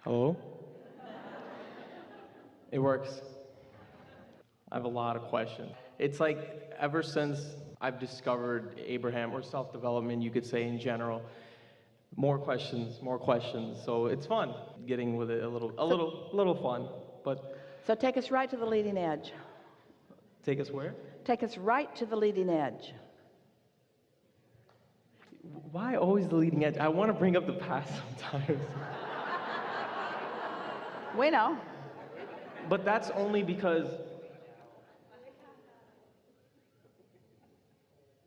Hello? It works. I have a lot of questions. It's like ever since I've discovered Abraham or self-development, you could say in general, more questions, more questions. So it's fun getting with it a little fun. But So take us right to the leading edge. take us where? Take us right to the leading edge. Why always the leading edge? I want to bring up the past sometimes. We know. But that's only because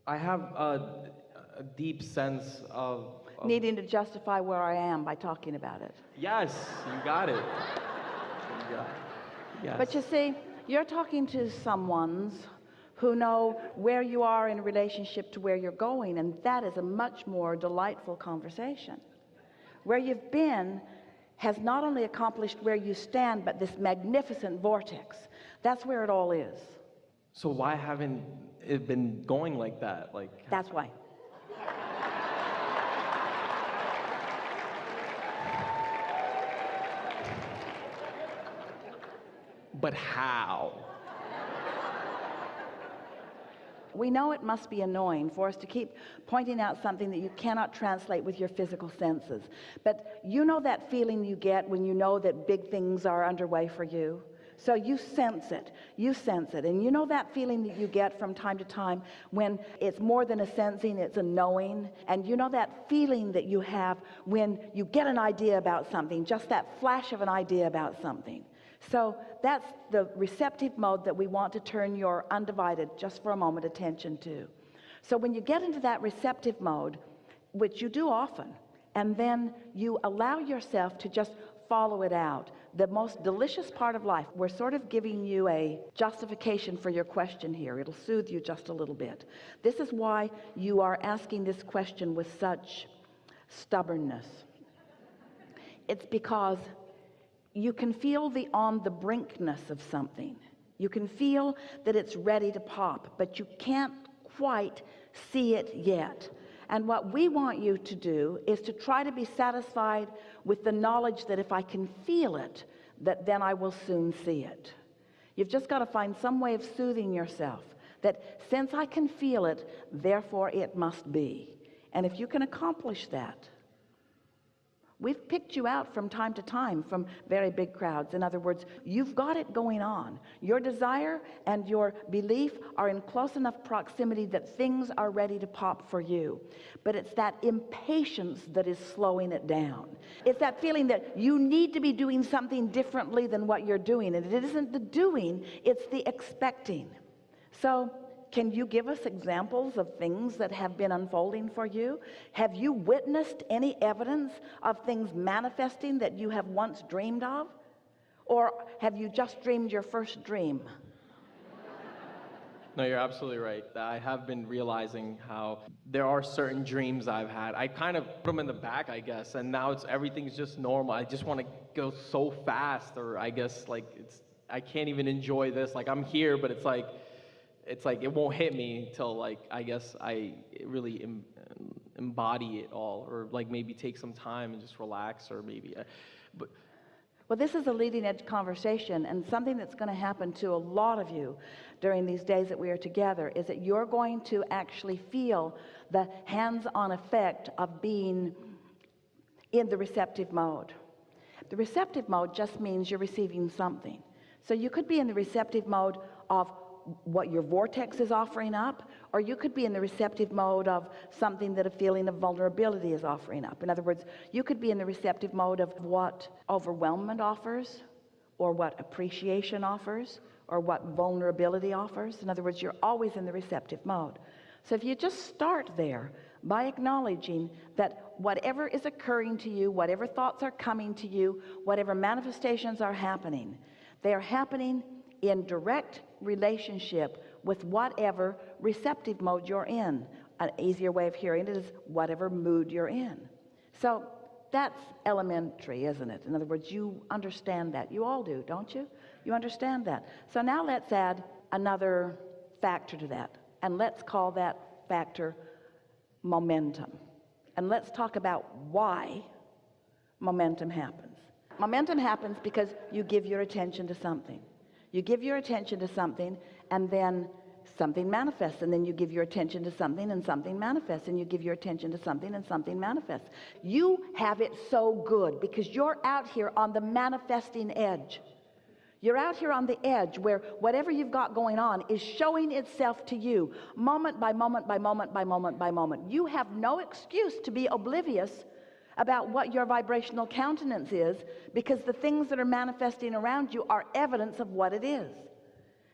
I have a deep sense of Needing to justify where I am by talking about it. yes, you got it. You got it. Yes. But you see, you're talking to someone's who know where you are in relationship to where you're going, and that is a much more delightful conversation. Where you've been has not only accomplished where you stand, but this magnificent vortex. That's where it all is. So why haven't it been going like that? Like That's why. but how? We know it must be annoying for us to keep pointing out something that you cannot translate with your physical senses. But you know that feeling you get when you know that big things are underway for you? So you sense it, and you know that feeling that you get from time to time when it's more than a sensing, it's a knowing. And you know that feeling that you have when you get an idea about something, just that flash of an idea about something. So that's the receptive mode that we want to turn your undivided, just for a moment, attention to. So when you get into that receptive mode, which you do often, and then you allow yourself to just follow it out, the most delicious part of life, we're sort of giving you a justification for your question here. It'll soothe you just a little bit. This is why you are asking this question with such stubbornness. It's because you can feel the on the brinkness of something. You can feel that it's ready to pop, but you can't quite see it yet. And what we want you to do is to try to be satisfied with the knowledge that if I can feel it, that then I will soon see it. You've just got to find some way of soothing yourself, that since I can feel it, therefore it must be. And if you can accomplish that, we've picked you out from time to time from very big crowds. In other words, you've got it going on. Your desire and your belief are in close enough proximity that things are ready to pop for you. But it's that impatience that is slowing it down. It's that feeling that you need to be doing something differently than what you're doing. And it isn't the doing, it's the expecting. So can you give us examples of things that have been unfolding for you? Have you witnessed any evidence of things manifesting that you have once dreamed of? Or have you just dreamed your first dream? No, you're absolutely right. I have been realizing how there are certain dreams I've had. I kind of put them in the back, I guess, and now everything's just normal. I just want to go so fast, or I guess like I can't even enjoy this. Like I'm here, but it's like it won't hit me until like I guess I really embody it all, or like maybe take some time and just relax, or maybe but Well, this is a leading edge conversation, and something that's going to happen to a lot of you during these days that we are together is that you're going to actually feel the hands-on effect of being in the receptive mode. The receptive mode just means you're receiving something. So you could be in the receptive mode of what your vortex is offering up, or you could be in the receptive mode of something that a feeling of vulnerability is offering up. In other words, you could be in the receptive mode of what overwhelmment offers, or what appreciation offers, or what vulnerability offers. In other words, you're always in the receptive mode. So if you just start there by acknowledging that whatever is occurring to you, whatever thoughts are coming to you, whatever manifestations are happening, they are happening in direct relationship with whatever receptive mode you're in. An easier way of hearing it is whatever mood you're in. So that's elementary, isn't it? In other words, you understand that. You all do, don't you? You understand that. So now let's add another factor to that, and let's call that factor momentum. And let's talk about why momentum happens. Momentum happens because you give your attention to something. You give your attention to something, and then something manifests, and then you give your attention to something and something manifests, and you give your attention to something and something manifests. You have it so good because you're out here on the manifesting edge. You're out here on the edge where whatever you've got going on is showing itself to you moment by moment by moment by moment by moment. You have no excuse to be oblivious about what your vibrational countenance is, because the things that are manifesting around you are evidence of what it is.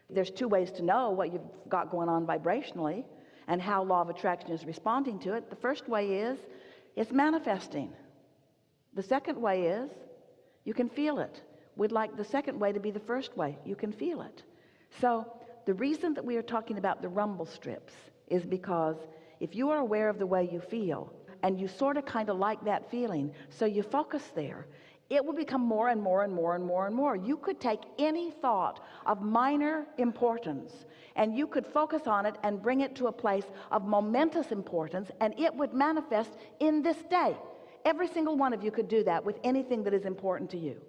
There's two ways to know what you've got going on vibrationally and how law of attraction is responding to it. The first way is it's manifesting. The second way is you can feel it. We'd like the second way to be the first way. You can feel it. So the reason that we are talking about the rumble strips is because if you are aware of the way you feel and you sort of kind of like that feeling, so you focus there, it will become more and more and more and more and more. You could take any thought of minor importance and you could focus on it and bring it to a place of momentous importance, and it would manifest in this day. Every single one of you could do that with anything that is important to you.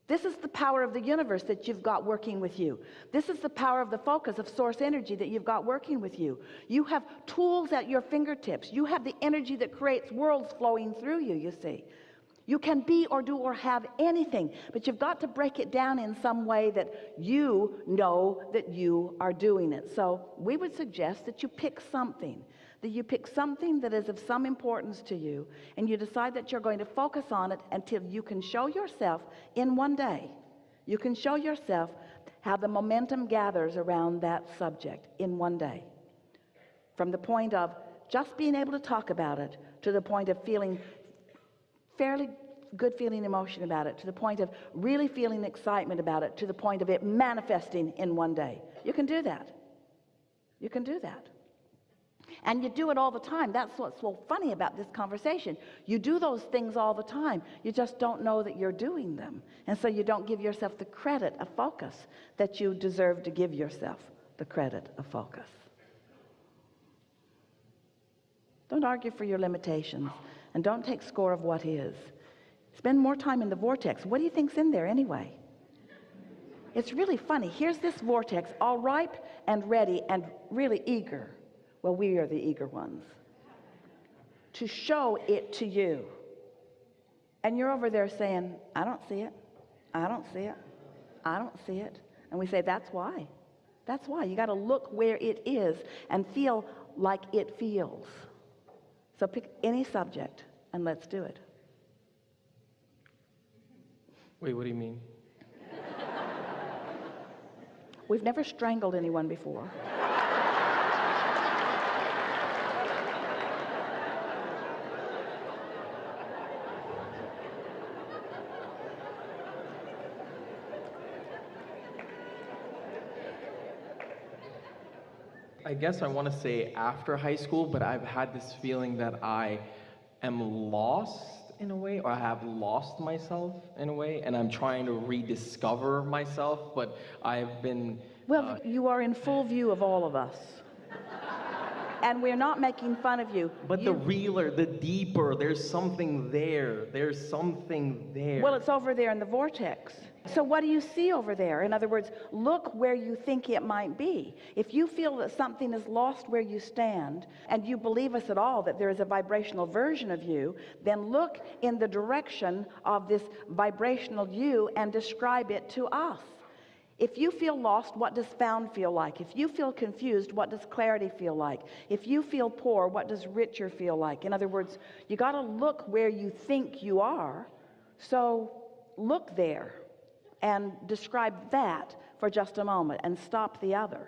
This is the power of the universe that you've got working with you. This is the power of the focus of source energy that you've got working with you. You have tools at your fingertips. You have the energy that creates worlds flowing through you, you see. You can be or do or have anything, but you've got to break it down in some way that you know that you are doing it. So we would suggest that you pick something. That you pick something that is of some importance to you, and you decide that you're going to focus on it until you can show yourself in one day. You can show yourself how the momentum gathers around that subject in one day. From the point of just being able to talk about it to the point of feeling fairly good feeling emotion about it, to the point of really feeling excitement about it, to the point of it manifesting in one day. You can do that. You can do that. And you do it all the time. That's what's so funny about this conversation. You do those things all the time. You just don't know that you're doing them. And so you don't give yourself the credit of focus that you deserve to give yourself the credit of focus. Don't argue for your limitations, and don't take score of what is. Spend more time in the vortex. What do you think's in there anyway? It's really funny. Here's this vortex, all ripe and ready and really eager. Well, we are the eager ones to show it to you. And you're over there saying, I don't see it. I don't see it. I don't see it. And we say, that's why. That's why. You got to look where it is and feel like it feels. So pick any subject and let's do it. Wait, what do you mean? We've never strangled anyone before. I guess I want to say after high school, but I've had this feeling that I am lost in a way, or I have lost myself in a way, and I'm trying to rediscover myself, but I've been... Well, you are in full view of all of us. And we're not making fun of you. But the realer, the deeper, there's something there. There's something there. Well, it's over there in the vortex. So what do you see over there? In other words, look where you think it might be. If you feel that something is lost where you stand, and you believe us at all that there is a vibrational version of you, then look in the direction of this vibrational you and describe it to us. If you feel lost, what does found feel like? If you feel confused, what does clarity feel like? If you feel poor, what does richer feel like? In other words, you got to look where you think you are. So look there and describe that for just a moment and stop the other.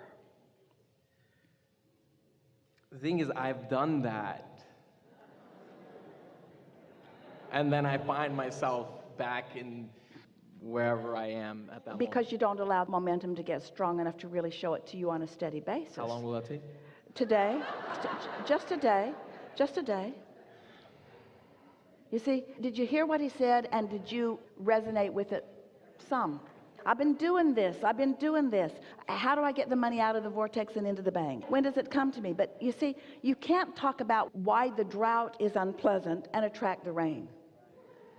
The thing is, I've done that. And then I find myself back in wherever I am at that Because moment. you don't allow momentum to get strong enough to really show it to you on a steady basis. How long will that take? Today, just a day, just a day. You see, did you hear what he said, and did you resonate with it some? I've been doing this. I've been doing this. How do I get the money out of the vortex and into the bank? When does it come to me? But you see, you can't talk about why the drought is unpleasant and attract the rain.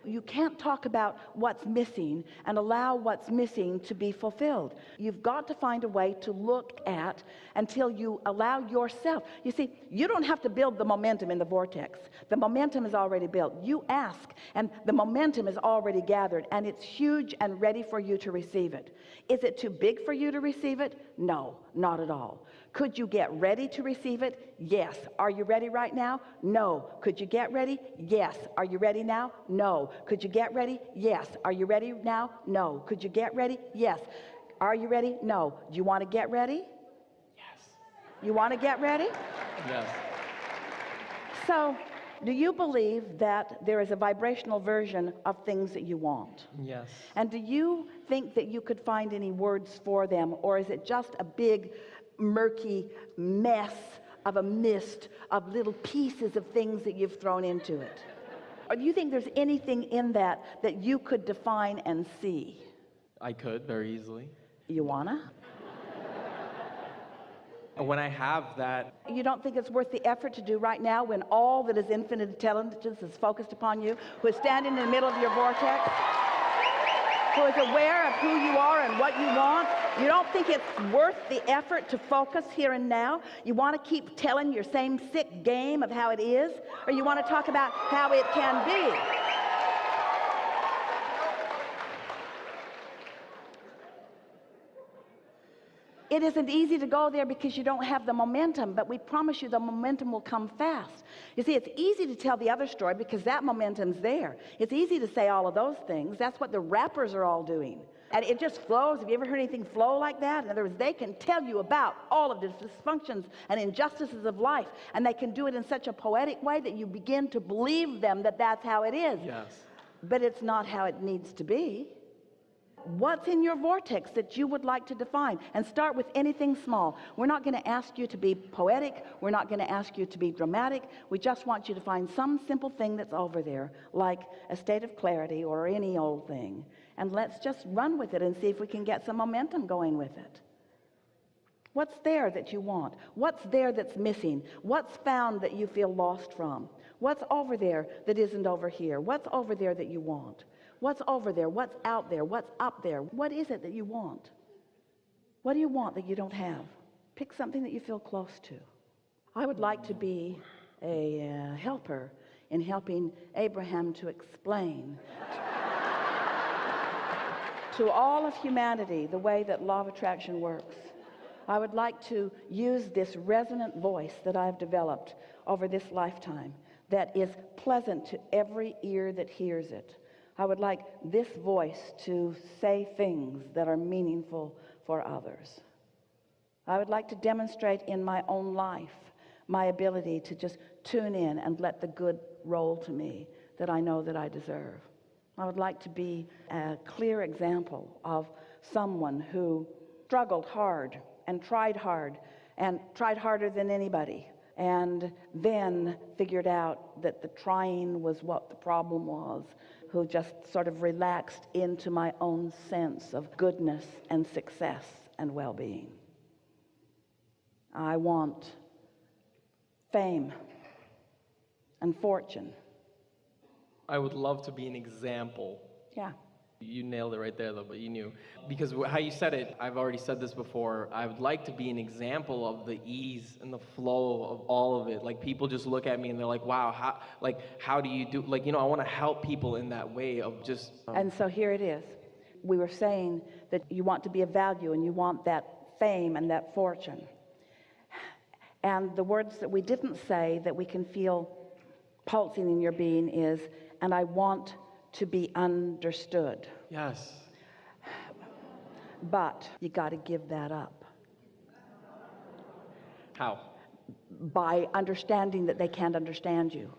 You can't talk about what's missing and allow what's missing to be fulfilled. You've got to find a way to look at until you allow yourself. You see, you don't have to build the momentum in the vortex. The momentum is already built. You ask, and the momentum is already gathered, and it's huge and ready for you to receive it. Is it too big for you to receive it? No, not at all. Could you get ready to receive it? Yes. Are you ready right now? No. Could you get ready? Yes. Are you ready now? No. Could you get ready? Yes. Are you ready now? No. Could you get ready? Yes. Are you ready? No. Do you want to get ready? Yes. You want to get ready? Yes. So, do you believe that there is a vibrational version of things that you want? Yes. And do you think that you could find any words for them, or is it just a big murky mess of a mist of little pieces of things that you've thrown into it? Or do you think there's anything in that that you could define and see? I could very easily. You wanna? And when I have that, You don't think it's worth the effort to do right now when all that is infinite intelligence is focused upon you, who is standing in the middle of your vortex, who is aware of who you are and what you want? You don't think it's worth the effort to focus here and now? You want to keep telling your same sick game of how it is? Or you want to talk about how it can be? It isn't easy to go there because you don't have the momentum, but we promise you the momentum will come fast. You see, it's easy to tell the other story because that momentum's there. It's easy to say all of those things. That's what the rappers are all doing. And it just flows. Have you ever heard anything flow like that? In other words, they can tell you about all of the dysfunctions and injustices of life, and they can do it in such a poetic way that you begin to believe them that that's how it is. yes. But it's not how it needs to be. What's in your vortex that you would like to define? And start with anything small. We're not going to ask you to be poetic. We're not going to ask you to be dramatic. We just want you to find some simple thing that's over there, like a state of clarity or any old thing. And let's just run with it and see if we can get some momentum going with it. What's there that you want? What's there that's missing? What's found that you feel lost from? What's over there that isn't over here? What's over there that you want? What's over there? What's out there? What's up there? What is it that you want? What do you want that you don't have? Pick something that you feel close to. I would like to be a helper in helping Abraham to explain to all of humanity the way that law of attraction works. I would like to use this resonant voice that I've developed over this lifetime that is pleasant to every ear that hears it. I would like this voice to say things that are meaningful for others. I would like to demonstrate in my own life my ability to just tune in and let the good roll to me that I know that I deserve. I would like to be a clear example of someone who struggled hard and tried harder than anybody, and then figured out that the trying was what the problem was, who just sort of relaxed into my own sense of goodness and success and well-being. I want fame and fortune. I would love to be an example. Yeah. You nailed it right there, though, but you knew. Because how you said it, I've already said this before, I would like to be an example of the ease and the flow of all of it. Like, people just look at me and they're like, wow, how do you do, like, I want to help people in that way of just... And so here it is. We were saying that you want to be of value and you want that fame and that fortune. And the words that we didn't say that we can feel pulsing in your being is, and I want to be understood. Yes. But you got to give that up. How? By understanding that they can't understand you.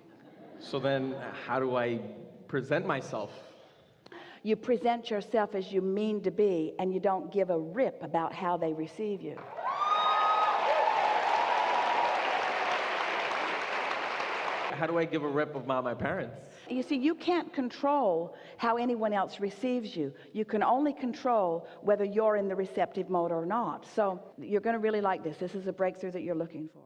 So then, how do I present myself? You present yourself as you mean to be, and you don't give a rip about how they receive you. How do I give a rip about my parents? You see, you can't control how anyone else receives you. You can only control whether you're in the receptive mode or not. So you're going to really like this. This is a breakthrough that you're looking for.